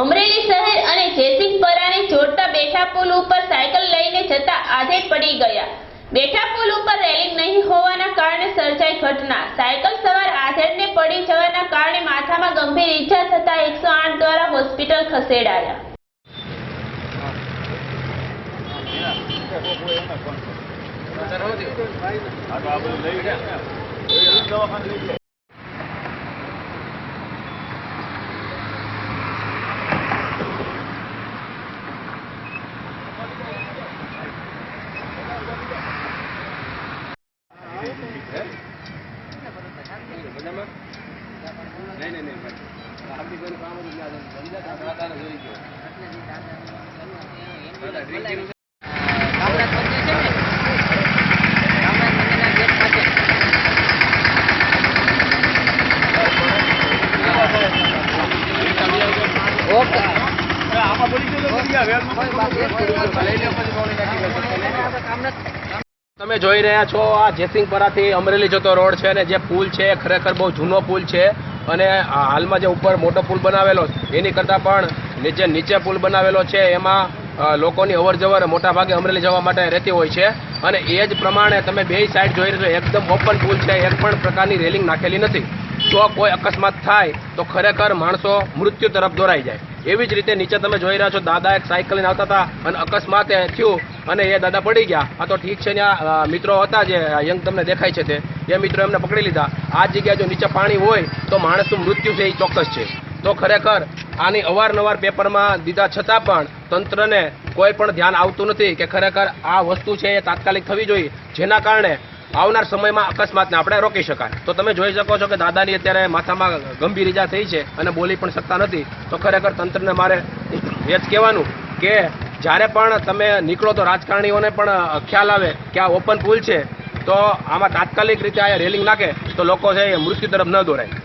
અમરેલી શહેર અને જેસિંગપરાને જોડતા બેઠા પુલ ઉપર સાયકલ લઈને જતા આધે પડી ગયા। બેઠા પુલ ઉપર રેલિંગ નહીં હોવાના કારણે સર્જાઈ ઘટના। સાયકલ સવાર આધેડને પડી જવાના કારણે માથામાં ગંભીર ઈજા થતા 108 દ્વારા હોસ્પિટલ ખસેડાયા। તમે જોઈ રહ્યા છો આ જેસિંગપરાથી અમરેલી જતો રોડ છે અને જે પુલ છે ખરેખર બહુ જૂનો પુલ છે અને હાલમાં જે ઉપર મોટો પુલ બનાવેલો એની કરતાં પણ નીચે પુલ બનાવેલો છે એમાં લોકોની અવરજવર મોટા ભાગે અમરેલી જવા માટે રહેતી હોય છે અને એ જ પ્રમાણે તમે બે સાઈડ જોઈ રહ્યા છો એકદમ ઓપન પુલ છે, એક પણ પ્રકારની રેલિંગ નાખેલી નથી। જો કોઈ અકસ્માત થાય તો ખરેખર માણસો મૃત્યુ તરફ દોરાઈ જાય। એવી જ રીતે નીચે તમે જોઈ રહ્યા છો દાદા એક સાયકલ લઈને આવતા હતા અને અકસ્માત થયું અને એ દાદા પડી ગયા। આ તો ઠીક છે, ત્યાં મિત્રો હતા જે યંગ તમને દેખાય છે તે એ મિત્રો એમને પકડી લીધા। આ જગ્યાએ જો નીચે પાણી હોય તો માણસનું મૃત્યુ છે એ ચોક્કસ છે। તો ખરેખર આની અવારનવાર પેપરમાં દીધા છતાં પણ તંત્રને કોઈ પણ ધ્યાન આવતું નથી કે ખરેખર આ વસ્તુ છે એ તાત્કાલિક થવી જોઈએ, જેના કારણે આવનાર સમયમાં અકસ્માતને આપણે રોકી શકાય। તો તમે જોઈ શકો છો કે દાદાની અત્યારે માથામાં ગંભીર ઈજા થઈ છે અને બોલી પણ શકતા નથી। તો ખરેખર તંત્રને મારે એ જ કહેવાનું કે જ્યારે પણ તમે નીકળો તો રાજકારણીઓને પણ ખ્યાલ આવે કે આ ઓપન પુલ છે, તો આમાં તાત્કાલિક રીતે આ રેલિંગ નાખે તો લોકો છે એ મૃત્યુ તરફ ન દોરાય।